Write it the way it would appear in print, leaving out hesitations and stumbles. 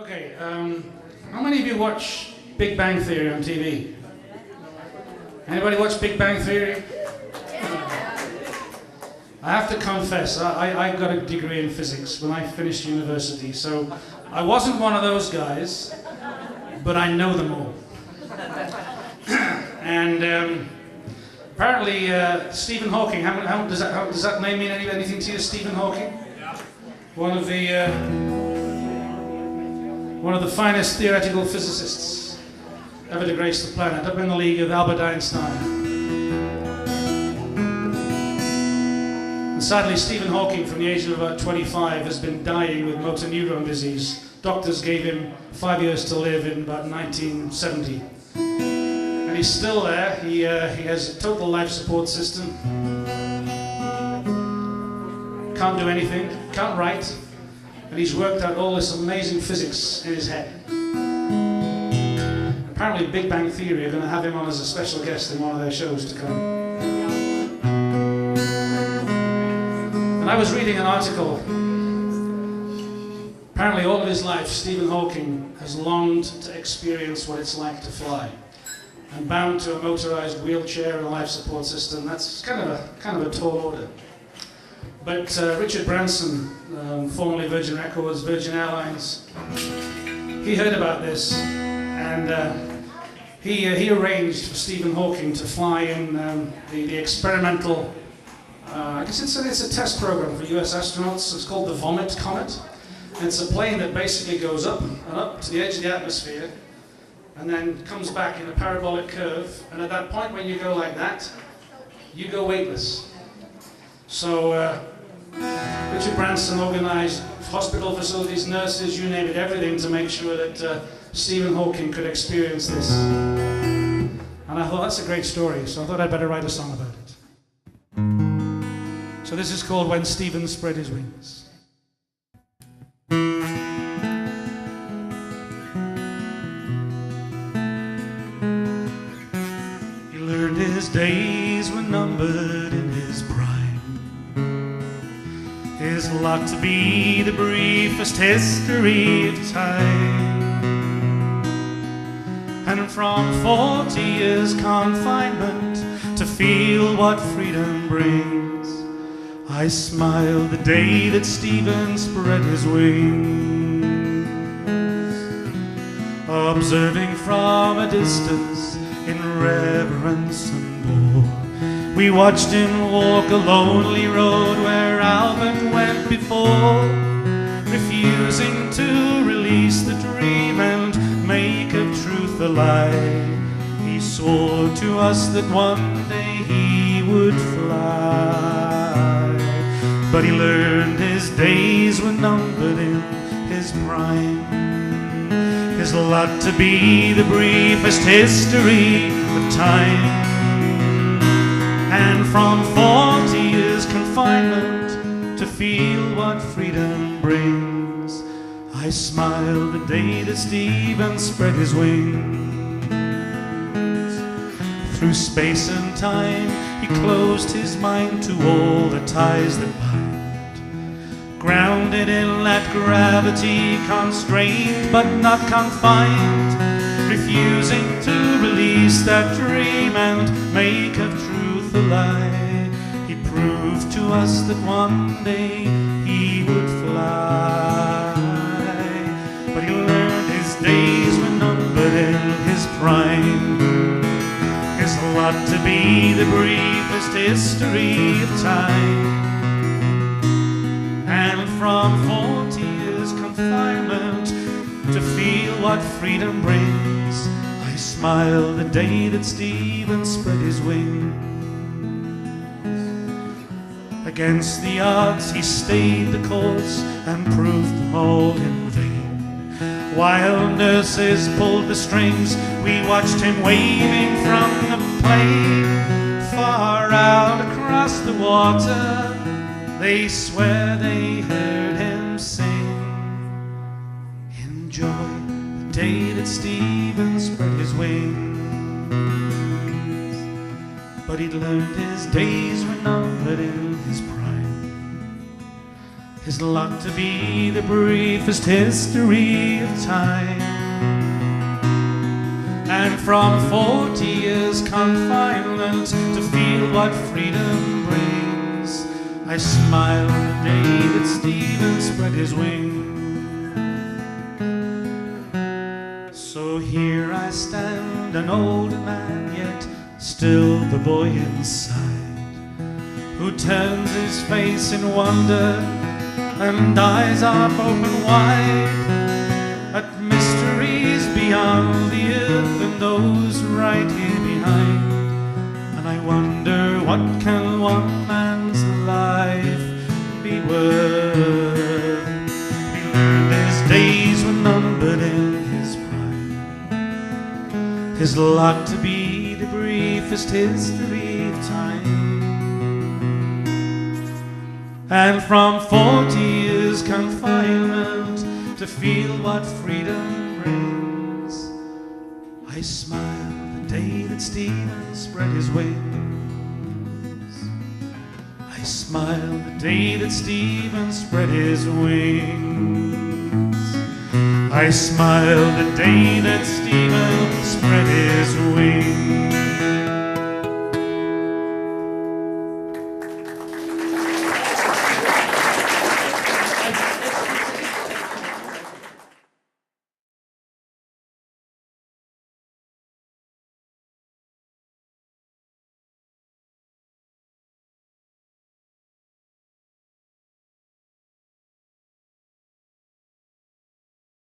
Okay, how many of you watch Big Bang Theory on TV? Anybody watch Big Bang Theory? I have to confess, I got a degree in physics when I finished university, so I wasn't one of those guys, but I know them all. And apparently Stephen Hawking, does that name mean anything to you, Stephen Hawking? Yeah. One of the finest theoretical physicists ever to grace the planet, up in the league of Albert Einstein. And sadly, Stephen Hawking, from the age of about 25, has been dying with motor neuron disease. Doctors gave him 5 years to live in about 1970. And he's still there. He has a total life support system. Can't do anything, can't write. And he's worked out all this amazing physics in his head. Apparently Big Bang Theory are going to have him on as a special guest in one of their shows to come. And I was reading an article. Apparently all of his life, Stephen Hawking has longed to experience what it's like to fly. And bound to a motorized wheelchair and a life support system, that's kind of a tall order. But Richard Branson, formerly Virgin Records, Virgin Airlines, he heard about this, and he arranged for Stephen Hawking to fly in the experimental, I guess it's a test program for US astronauts. It's called the Vomit Comet. And it's a plane that basically goes up and up to the edge of the atmosphere, and then comes back in a parabolic curve, and at that point when you go like that, you go weightless. So Richard Branson organized hospital facilities, nurses, you name it, everything to make sure that Stephen Hawking could experience this. And I thought, that's a great story, so I thought I'd better write a song about it. So this is called When Stephen Spread His Wings. He learned his days were numbered in his prime. His lot to be the briefest history of time. And from 40 years confinement to feel what freedom brings, I smiled the day that Stephen spread his wings. Observing from a distance in reverence and awe, we watched him walk a lonely road where Albert went before, refusing to release the dream and make of truth a lie. He swore to us that one day he would fly, but he learned his days were numbered in his prime. His lot to be the briefest history of time. And from 40 years confinement to feel what freedom brings, I smiled the day that Stephen spread his wings. Through space and time he closed his mind to all the ties that bind, grounded in that gravity, constrained but not confined, refusing to release that dream and make of truth a lie. He proved to us that one day he would fly, but he learned his days were numbered in his prime. His lot to be the briefest history of time. And from 40 years confinement to feel what freedom brings, I smile the day that Stephen spread his wings. Against the odds he stayed the course and proved them all in vain. While nurses pulled the strings, we watched him waving from the plane. Far out across the water, they swear they heard him sing. Enjoy the day that Stephen spread his wings. But he'd learned his days were numbered in his prime. his lot to be the briefest history of time. And from 40 years confinement to feel what freedom brings, I smiled the day that Stephen spread his wings. So here I stand, an old man, yet still the boy inside, who turns his face in wonder and eyes up open wide at mysteries beyond the earth and those right here behind. And I wonder, what can one man's life be worth? He learned his days were numbered in his prime, his lot to be the briefest history of time. And from 40 years confinement to feel what freedom brings, I smiled the day that Stephen spread his wings. I smiled the day that Stephen spread his wings. I smiled the day that Stephen spread his wings.